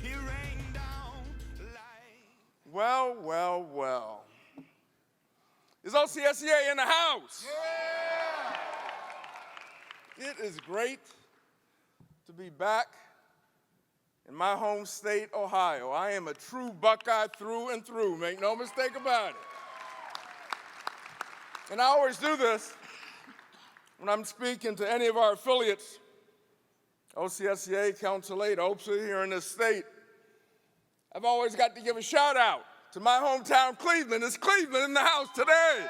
He rained down like... Well, well, well. Is OCSEA in the house? Yeah! It is great to be back in my home state, Ohio. I am a true Buckeye through and through, make no mistake about it. And I always do this when I'm speaking to any of our affiliates, OCSEA, Council 8, OCSEA here in this state. I've always got to give a shout out to my hometown, Cleveland. It's Cleveland in the house today. Yeah.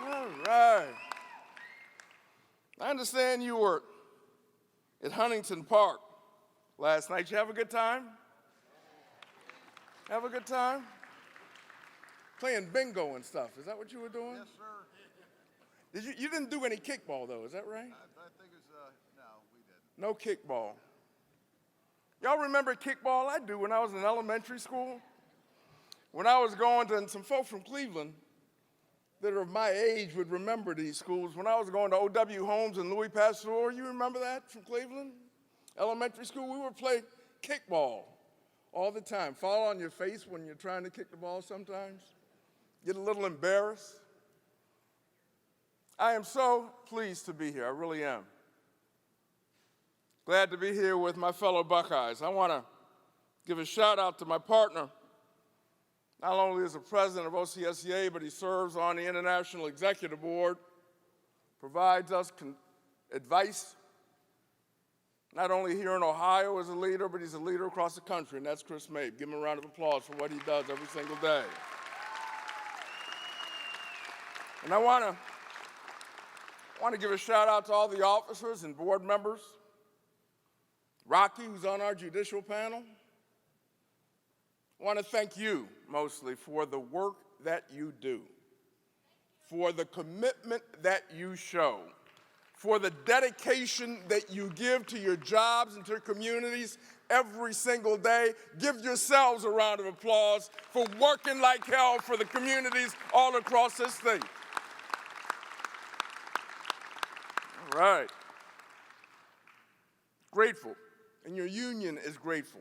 All right. I understand you were at Huntington Park last night. You have a good time? Have a good time? Playing bingo and stuff. Is that what you were doing? Yes, sir. You didn't do any kickball, though. Is that right? I think it's, no, we didn't. No kickball. Y'all remember kickball? I do. When I was in elementary school, when I was going to, and some folks from Cleveland that are of my age would remember these schools. When I was going to O.W. Holmes and Louis Pasteur, you remember that from Cleveland? Elementary school, we would play kickball all the time. Fall on your face when you're trying to kick the ball sometimes. Get a little embarrassed. I am so pleased to be here. I really am. Glad to be here with my fellow Buckeyes. I want to give a shout out to my partner. Not only is the president of OCSEA, but he serves on the International Executive Board, provides us advice, not only here in Ohio as a leader, but he's a leader across the country, and that's Chris Mabe. Give him a round of applause for what he does every single day. And I want to give a shout out to all the officers and board members. Rocky, who's on our judicial panel. I want to thank you mostly for the work that you do, for the commitment that you show, for the dedication that you give to your jobs and to your communities every single day. Give yourselves a round of applause for working like hell for the communities all across this state. All right. Grateful, and your union is grateful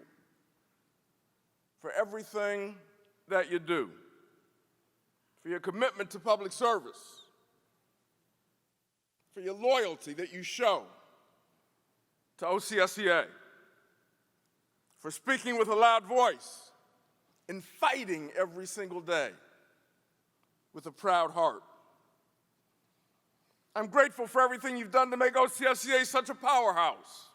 for everything that you do, for your commitment to public service, for your loyalty that you show to OCSEA, for speaking with a loud voice and fighting every single day with a proud heart. I'm grateful for everything you've done to make OCSEA such a powerhouse.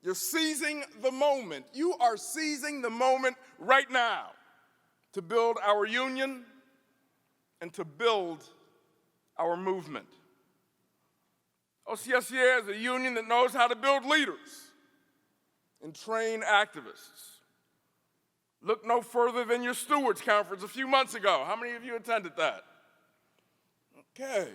You're seizing the moment. You are seizing the moment right now to build our union and to build our movement. OCSEA is a union that knows how to build leaders and train activists. Look no further than your stewards conference a few months ago. How many of you attended that? Okay.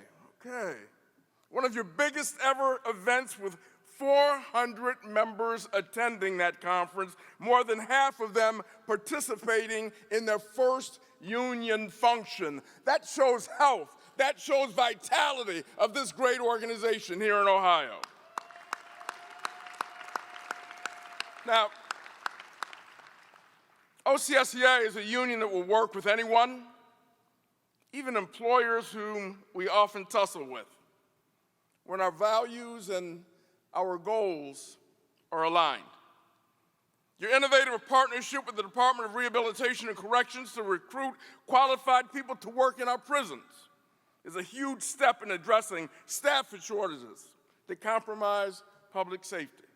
One of your biggest ever events with 400 members attending that conference, more than half of them participating in their first union function. That shows health. That shows vitality of this great organization here in Ohio. Now, OCSEA is a union that will work with anyone, even employers whom we often tussle with, when our values and our goals are aligned. Your innovative partnership with the Department of Rehabilitation and Corrections to recruit qualified people to work in our prisons is a huge step in addressing staff shortages that compromise public safety.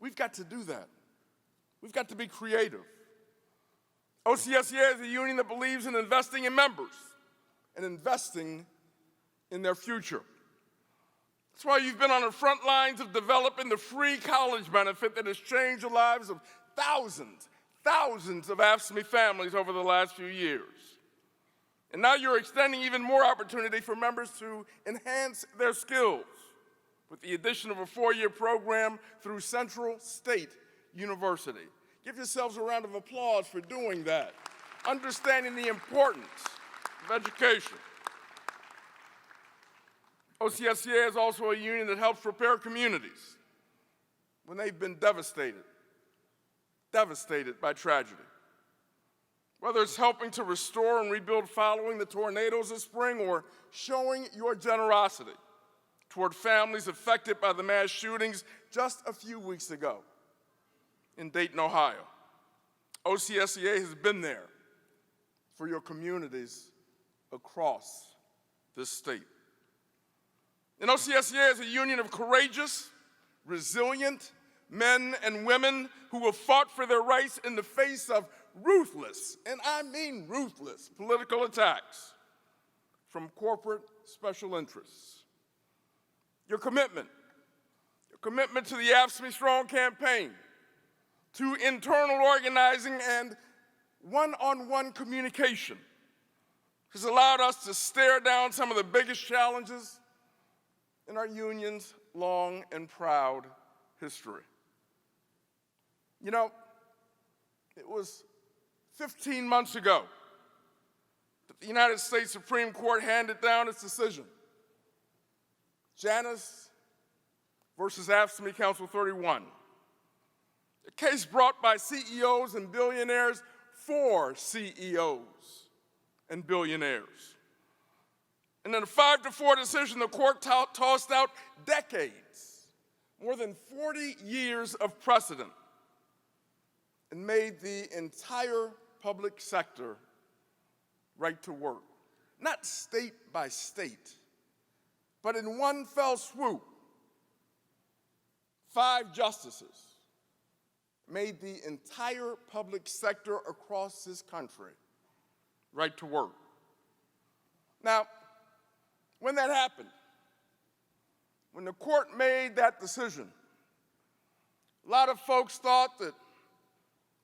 We've got to do that. We've got to be creative. OCSEA is a union that believes in investing in members and investing in their future. That's why you've been on the front lines of developing the free college benefit that has changed the lives of thousands of AFSCME families over the last few years. And now you're extending even more opportunity for members to enhance their skills with the addition of a 4-year program through Central State University. Give yourselves a round of applause for doing that, understanding the importance of education. OCSEA is also a union that helps prepare communities when they've been devastated by tragedy. Whether it's helping to restore and rebuild following the tornadoes this spring or showing your generosity toward families affected by the mass shootings just a few weeks ago in Dayton, Ohio. OCSEA has been there for your communities across this state. And OCSEA is a union of courageous, resilient men and women who have fought for their rights in the face of ruthless, and I mean ruthless, political attacks from corporate special interests. Your commitment to the AFSCME Strong campaign, to internal organizing and one-on-one communication has allowed us to stare down some of the biggest challenges in our union's long and proud history. You know, it was 15 months ago that the United States Supreme Court handed down its decision, Janus versus AFSCME Council 31, a case brought by CEOs and billionaires for CEOs and billionaires. And in a 5-4 decision, the court tossed out decades, more than 40 years of precedent, and made the entire public sector right to work. Not state by state, but in one fell swoop, 5 justices made the entire public sector across this country right to work. Now, when that happened, when the court made that decision, a lot of folks thought that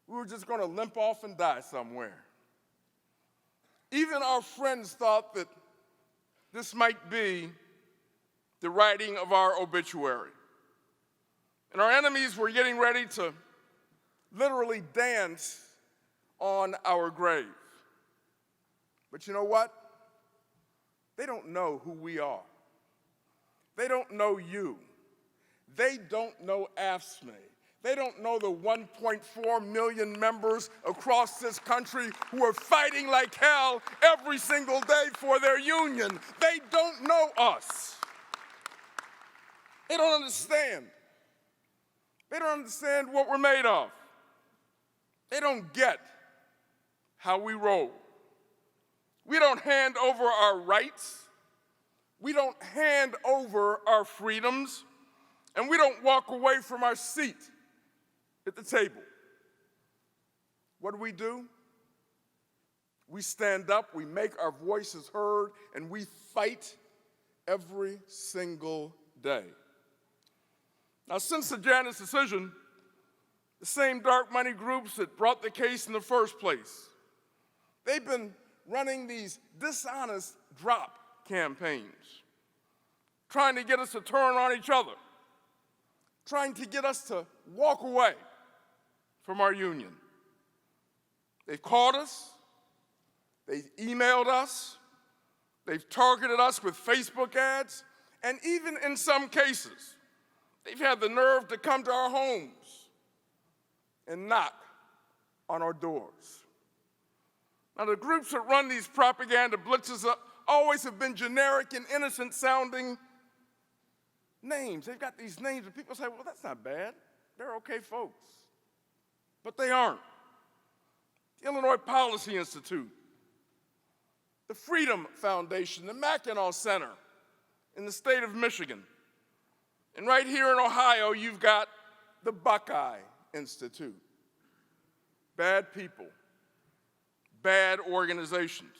we were just going to limp off and die somewhere. Even our friends thought that this might be the writing of our obituary. And our enemies were getting ready to literally dance on our grave. But you know what? They don't know who we are. They don't know you. They don't know AFSCME. They don't know the 1.4 million members across this country who are fighting like hell every single day for their union. They don't know us. They don't understand. They don't understand what we're made of. They don't get how we roll. We don't hand over our rights. We don't hand over our freedoms. And we don't walk away from our seat at the table. What do? We stand up, we make our voices heard, and we fight every single day. Now, since the Janus decision, the same dark money groups that brought the case in the first place, they've been running these dishonest drop campaigns, trying to get us to turn on each other, trying to get us to walk away from our union. They've called us, they've emailed us, they've targeted us with Facebook ads, and even in some cases, they've had the nerve to come to our homes and knock on our doors. Now, the groups that run these propaganda blitzes always have been generic and innocent-sounding names. They've got these names, and people say, well, that's not bad. They're okay folks. But they aren't. The Illinois Policy Institute, the Freedom Foundation, the Mackinac Center in the state of Michigan, and right here in Ohio, you've got the Buckeye Institute. Bad people, bad organizations.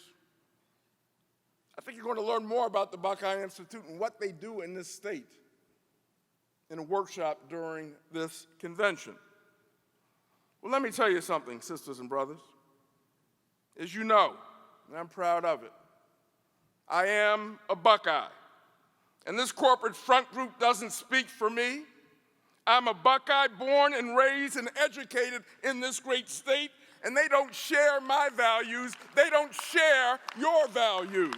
I think you're going to learn more about the Buckeye Institute and what they do in this state in a workshop during this convention. Well, let me tell you something, sisters and brothers. As you know, and I'm proud of it, I am a Buckeye. And this corporate front group doesn't speak for me. I'm a Buckeye, born and raised and educated in this great state, and they don't share my values. They don't share your values.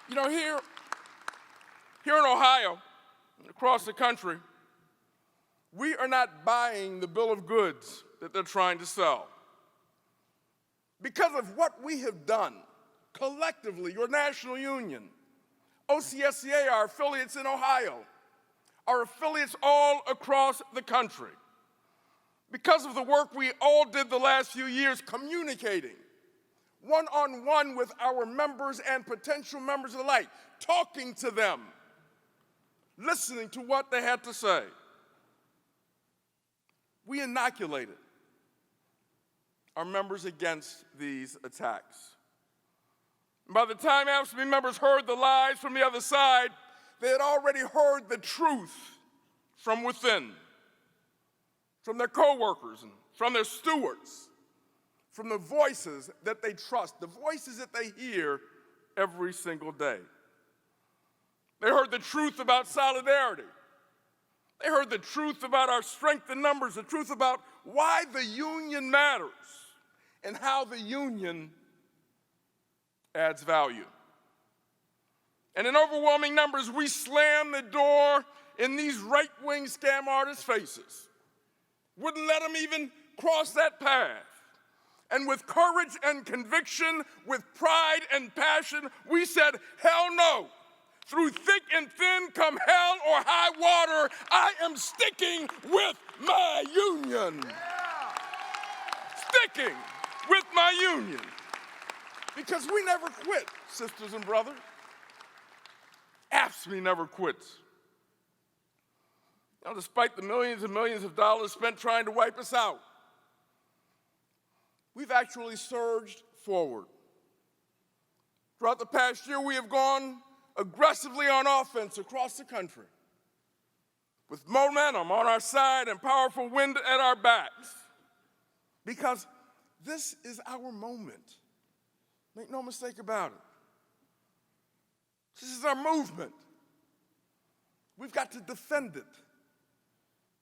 You know, here in Ohio, across the country, we are not buying the bill of goods that they're trying to sell. Because of what we have done collectively, your national union, OCSEA, our affiliates in Ohio, our affiliates all across the country, because of the work we all did the last few years communicating one-on-one with our members and potential members alike, talking to them, listening to what they had to say, we inoculated our members against these attacks. By the time AFSCME members heard the lies from the other side, they had already heard the truth from within, from their coworkers and from their stewards, from the voices that they trust, the voices that they hear every single day. They heard the truth about solidarity. They heard the truth about our strength in numbers, the truth about why the union matters and how the union adds value. And in overwhelming numbers, we slammed the door in these right-wing scam artists' faces. Wouldn't let them even cross that path. And with courage and conviction, with pride and passion, we said, hell no. Through thick and thin, come hell or high water, I am sticking with my union. Yeah. Sticking with my union. Because we never quit, sisters and brothers. AFSCME never quits. Now, despite the millions and millions of dollars spent trying to wipe us out, we've actually surged forward. Throughout the past year, we have gone aggressively on offense across the country, with momentum on our side and powerful wind at our backs, because this is our moment. Make no mistake about it. This is our movement. We've got to defend it.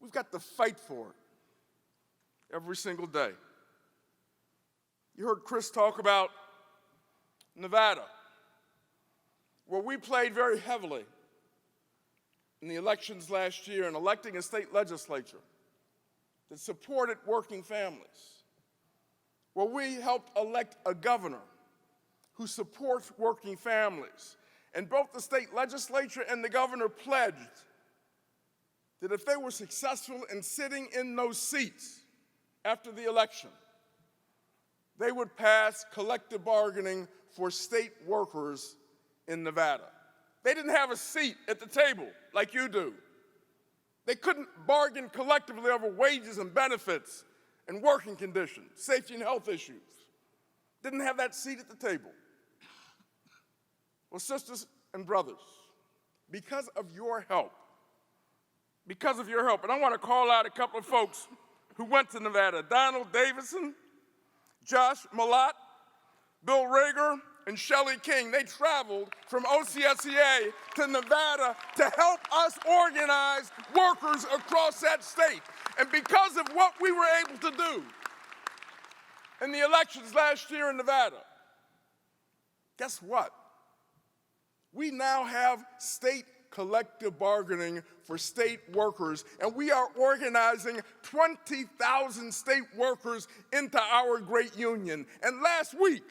We've got to fight for it every single day. You heard Chris talk about Nevada, where we played very heavily in the elections last year in electing a state legislature that supported working families, where we helped elect a governor who supports working families. And both the state legislature and the governor pledged that if they were successful in sitting in those seats after the election, they would pass collective bargaining for state workers in Nevada. They didn't have a seat at the table like you do. They couldn't bargain collectively over wages and benefits and working conditions, safety and health issues. Didn't have that seat at the table. Well, sisters and brothers, because of your help, and I want to call out a couple of folks who went to Nevada: Donald Davison, Josh Malott, Bill Rager, and Shelley King. They traveled from OCSEA to Nevada to help us organize workers across that state. And because of what we were able to do in the elections last year in Nevada, guess what? We now have state collective bargaining for state workers, and we are organizing 20,000 state workers into our great union. And last week,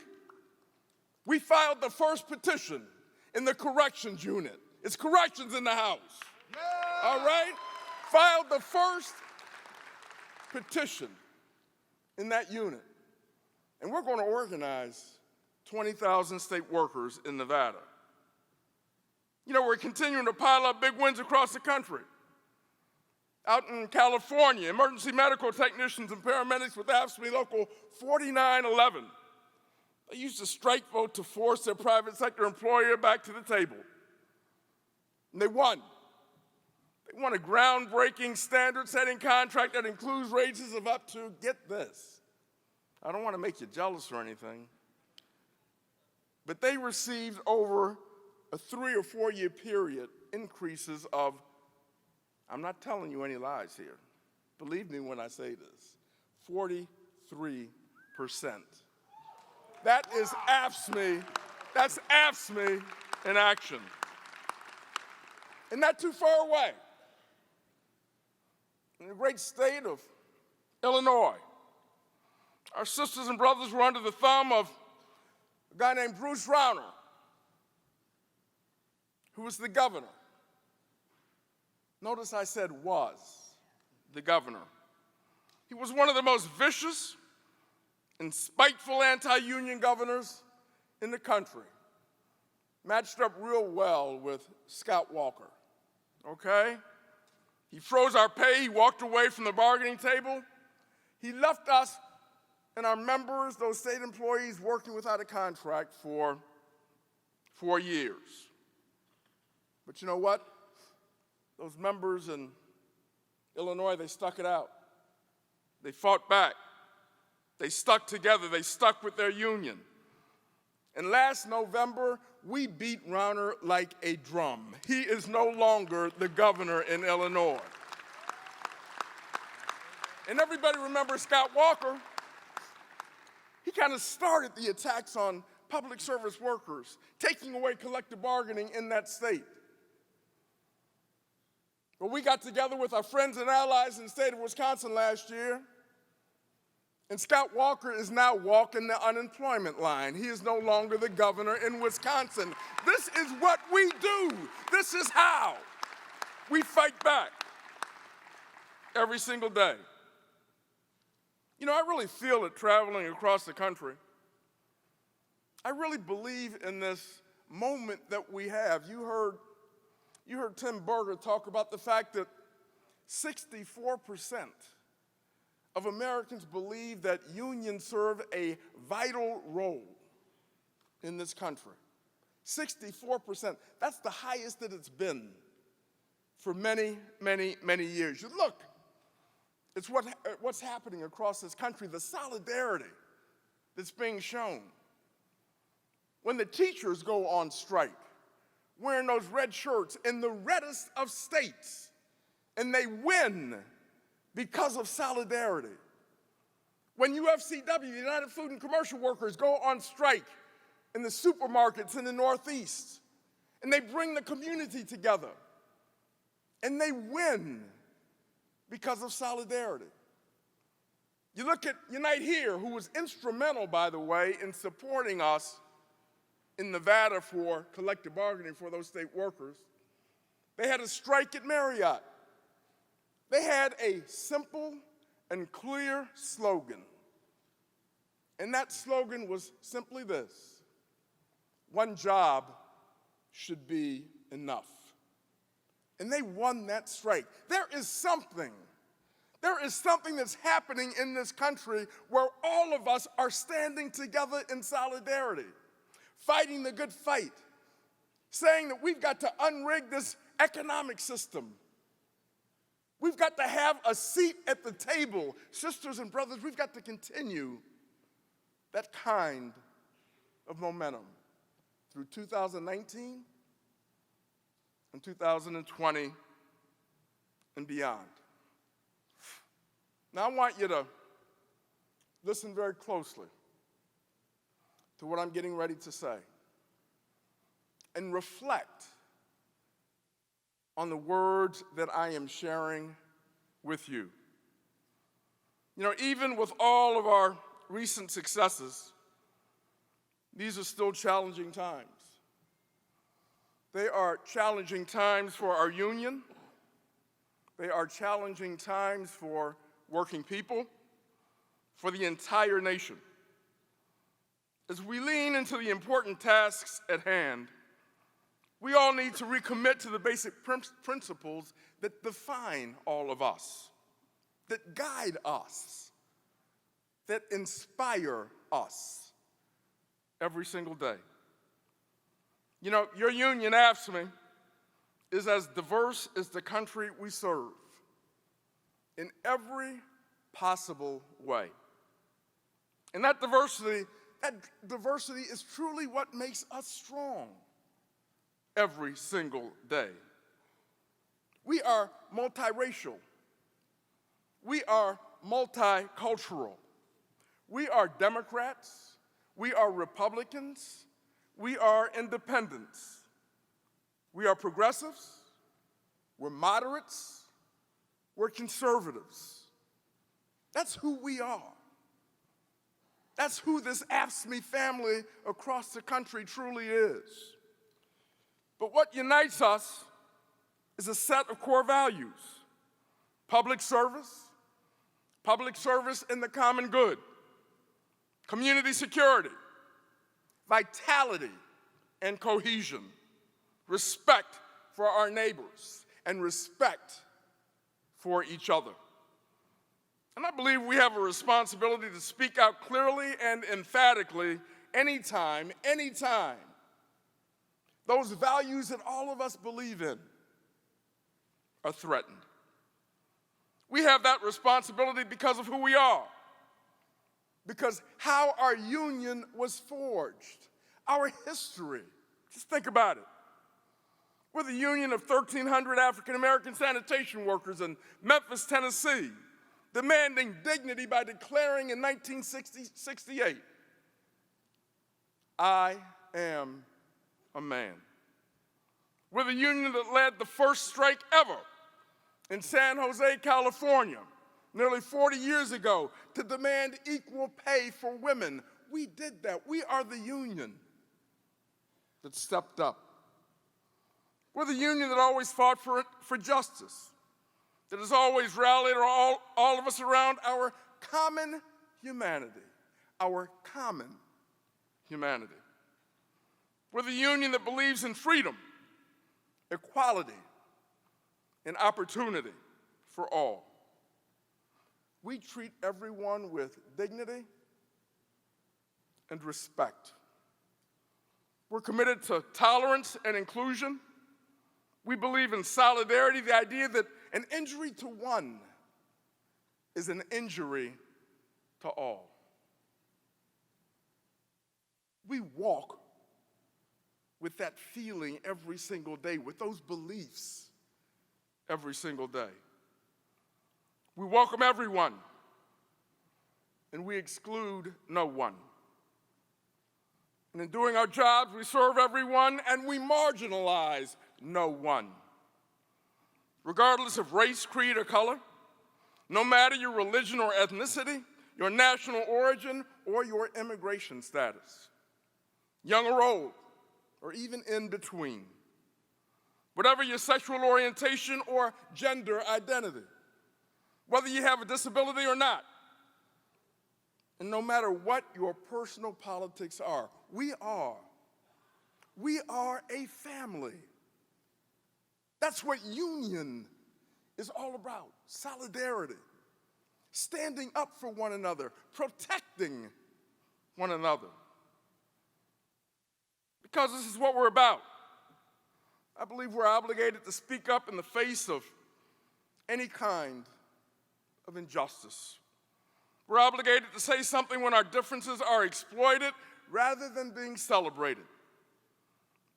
we filed the first petition in the corrections unit. It's corrections in the House. Yeah. All right? Filed the first petition in that unit. And we're going to organize 20,000 state workers in Nevada. You know, we're continuing to pile up big wins across the country. Out in California, emergency medical technicians and paramedics with AFSCME Local 4911. They used a strike vote to force their private sector employer back to the table. And they won. They won a groundbreaking standard-setting contract that includes raises of up to, get this, I don't want to make you jealous or anything, but they received over a 3 or 4 year period increases of, I'm not telling you any lies here, believe me when I say this, 43%. That is AFSCME, that's AFSCME in action. And not too far away, the great state of Illinois, our sisters and brothers were under the thumb of a guy named Bruce Rauner, who was the governor. Notice I said was the governor. He was one of the most vicious and spiteful anti-union governors in the country. Matched up real well with Scott Walker, okay? He froze our pay, he walked away from the bargaining table. He left us and our members, those state employees, working without a contract for 4 years. But you know what? Those members in Illinois, they stuck it out. They fought back. They stuck together. They stuck with their union. And last November, we beat Rauner like a drum. He is no longer the governor in Illinois. And everybody remembers Scott Walker. He kind of started the attacks on public service workers, taking away collective bargaining in that state. But we got together with our friends and allies in the state of Wisconsin last year, and Scott Walker is now walking the unemployment line. He is no longer the governor in Wisconsin. This is what we do. This is how we fight back every single day. You know, I really feel it traveling across the country. I really believe in this moment that we have. You heard Tim Berger talk about the fact that 64% of Americans believe that unions serve a vital role in this country. 64%. That's the highest that it's been for many, many, many years. You look, it's what's happening across this country, the solidarity that's being shown. When the teachers go on strike, wearing those red shirts in the reddest of states, and they win because of solidarity. When UFCW, United Food and Commercial Workers, go on strike in the supermarkets in the Northeast, and they bring the community together, and they win because of solidarity. You look at Unite Here, who was instrumental, by the way, in supporting us in Nevada for collective bargaining for those state workers. They had a strike at Marriott. They had a simple and clear slogan. And that slogan was simply this: one job should be enough. And they won that strike. There is something that's happening in this country where all of us are standing together in solidarity, fighting the good fight, saying that we've got to unrig this economic system. We've got to have a seat at the table. Sisters and brothers, we've got to continue that kind of momentum through 2019 and 2020 and beyond. Now, I want you to listen very closely to what I'm getting ready to say and reflect on the words that I am sharing with you. You know, even with all of our recent successes, these are still challenging times. They are challenging times for our union. They are challenging times for working people, for the entire nation. As we lean into the important tasks at hand, we all need to recommit to the basic principles that define all of us, that guide us, that inspire us every single day. You know, your union, AFSCME, is as diverse as the country we serve in every possible way. And that diversity is truly what makes us strong every single day. We are multiracial. We are multicultural. We are Democrats. We are Republicans. We are independents. We are progressives. We're moderates. We're conservatives. That's who we are. That's who this AFSCME family across the country truly is. But what unites us is a set of core values: public service in the common good, community security, vitality and cohesion, respect for our neighbors, and respect for each other. And I believe we have a responsibility to speak out clearly and emphatically anytime those values that all of us believe in are threatened. We have that responsibility because of who we are, because how our union was forged, our history. Just think about it. We're the union of 1,300 African-American sanitation workers in Memphis, Tennessee, demanding dignity by declaring in 1968, "I am a man." We're the union that led the first strike ever in San Jose, California, nearly 40 years ago, to demand equal pay for women. We did that. We are the union that stepped up. We're the union that always fought for justice, that has always rallied all of us around our common humanity, our common humanity. We're the union that believes in freedom, equality, and opportunity for all. We treat everyone with dignity and respect. We're committed to tolerance and inclusion. We believe in solidarity, the idea that an injury to one is an injury to all. We walk with that feeling every single day, with those beliefs every single day. We welcome everyone, and we exclude no one. And in doing our jobs, we serve everyone, and we marginalize no one. Regardless of race, creed, or color, no matter your religion or ethnicity, your national origin, or your immigration status, young or old, or even in between, whatever your sexual orientation or gender identity, whether you have a disability or not, and no matter what your personal politics are, we are a family. That's what union is all about: solidarity, standing up for one another, protecting one another. Because this is what we're about. I believe we're obligated to speak up in the face of any kind of injustice. We're obligated to say something when our differences are exploited rather than being celebrated.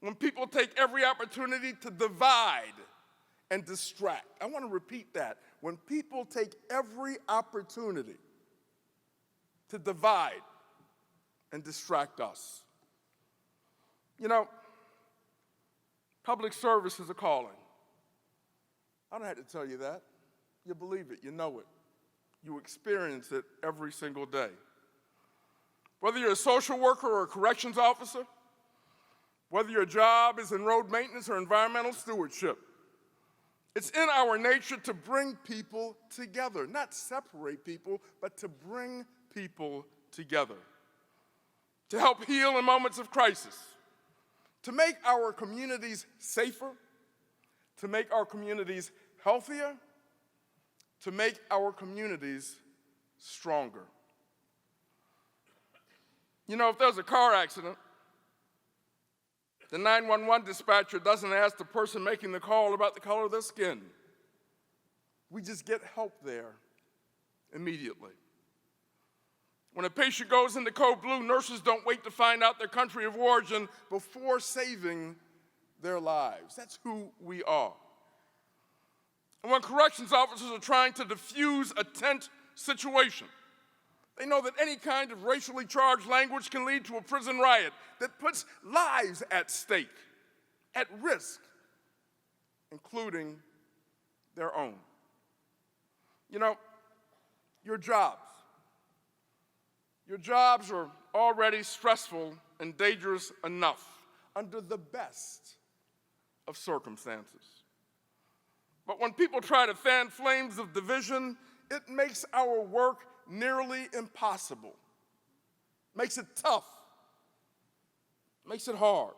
When people take every opportunity to divide and distract. I want to repeat that. When people take every opportunity to divide and distract us. You know, public service is a calling. I don't have to tell you that. You believe it, you know it. You experience it every single day. Whether you're a social worker or a corrections officer, whether your job is in road maintenance or environmental stewardship, it's in our nature to bring people together, not separate people, but to bring people together, to help heal in moments of crisis, to make our communities safer, to make our communities healthier, to make our communities stronger. You know, if there's a car accident, the 911 dispatcher doesn't ask the person making the call about the color of their skin. We just get help there immediately. When a patient goes into code blue, nurses don't wait to find out their country of origin before saving their lives. That's who we are. And when corrections officers are trying to defuse a tense situation, they know that any kind of racially charged language can lead to a prison riot that puts lives at stake, at risk, including their own. You know, your jobs. Your jobs are already stressful and dangerous enough under the best of circumstances. But when people try to fan flames of division, it makes our work nearly impossible. Makes it tough. Makes it hard.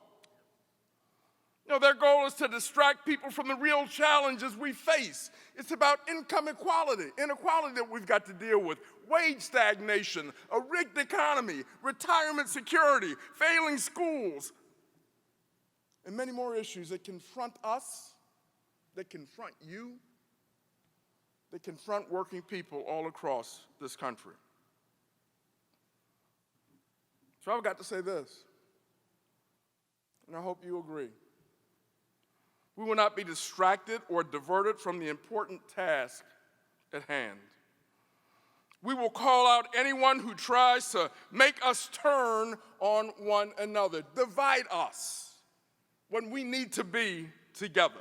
You know, their goal is to distract people from the real challenges we face. It's about income inequality that we've got to deal with, wage stagnation, a rigged economy, retirement security, failing schools, and many more issues that confront us, that confront you, that confront working people all across this country. So I've got to say this, and I hope you agree. We will not be distracted or diverted from the important task at hand. We will call out anyone who tries to make us turn on one another, divide us when we need to be together.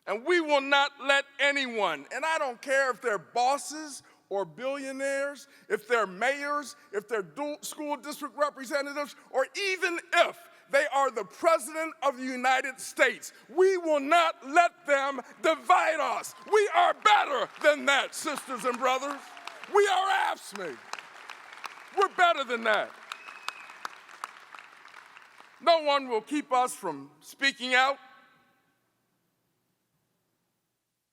And we will not let anyone, and I don't care if they're bosses or billionaires, if they're mayors, if they're school district representatives, or even if they are the President of the United States. We will not let them divide us. We are better than that, sisters and brothers. We are AFSCME. We're better than that. No one will keep us from speaking out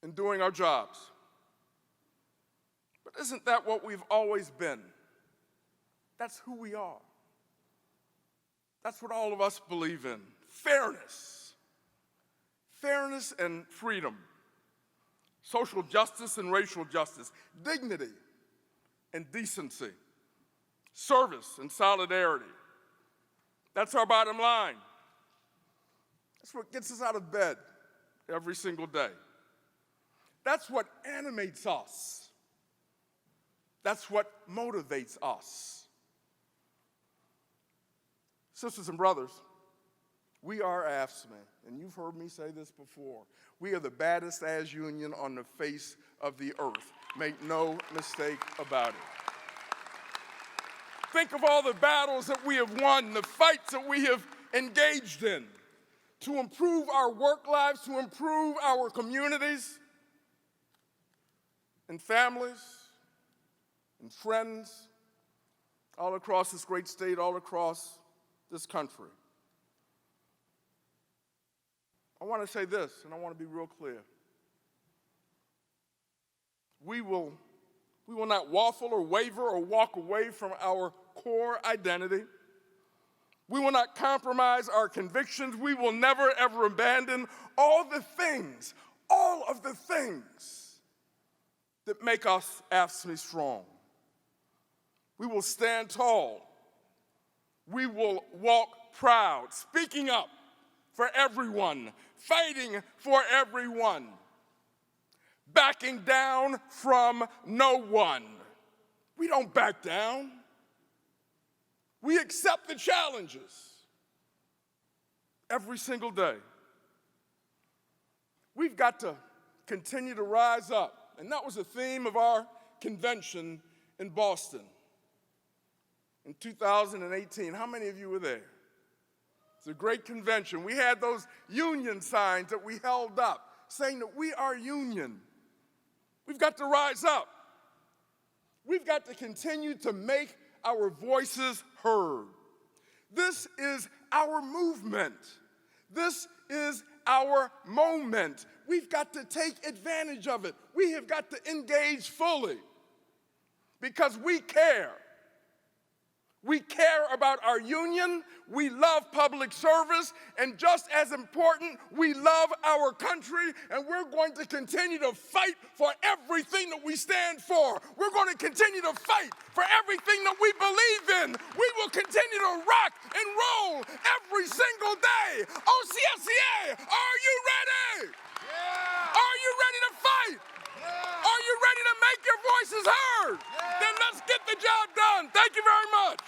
and doing our jobs. But isn't that what we've always been? That's who we are. That's what all of us believe in. Fairness. Fairness and freedom. Social justice and racial justice. Dignity and decency. Service and solidarity. That's our bottom line. That's what gets us out of bed every single day. That's what animates us. That's what motivates us. Sisters and brothers, we are AFSCME, and you've heard me say this before. We are the baddest ass union on the face of the earth. Make no mistake about it. Think of all the battles that we have won, the fights that we have engaged in to improve our work lives, to improve our communities and families and friends all across this great state, all across this country. I want to say this, and I want to be real clear. We will not waffle or waver or walk away from our core identity. We will not compromise our convictions. We will never, ever abandon all of the things that make us AFSCME strong. We will stand tall. We will walk proud, speaking up for everyone, fighting for everyone, backing down from no one. We don't back down. We accept the challenges every single day. We've got to continue to rise up, and that was the theme of our convention in Boston. In 2018, how many of you were there? It's a great convention. We had those union signs that we held up saying that we are union. We've got to rise up. We've got to continue to make our voices heard. This is our movement. This is our moment. We've got to take advantage of it. We have got to engage fully because we care. We care about our union, we love public service, and just as important, we love our country, and we're going to continue to fight for everything that we stand for. We're going to continue to fight for everything that we believe in. We will continue to rock and roll every single day. OCSEA, are you ready? Yeah! Are you ready to fight? Yeah! Are you ready to make your voices heard? Yeah! Then let's get the job done. Thank you very much.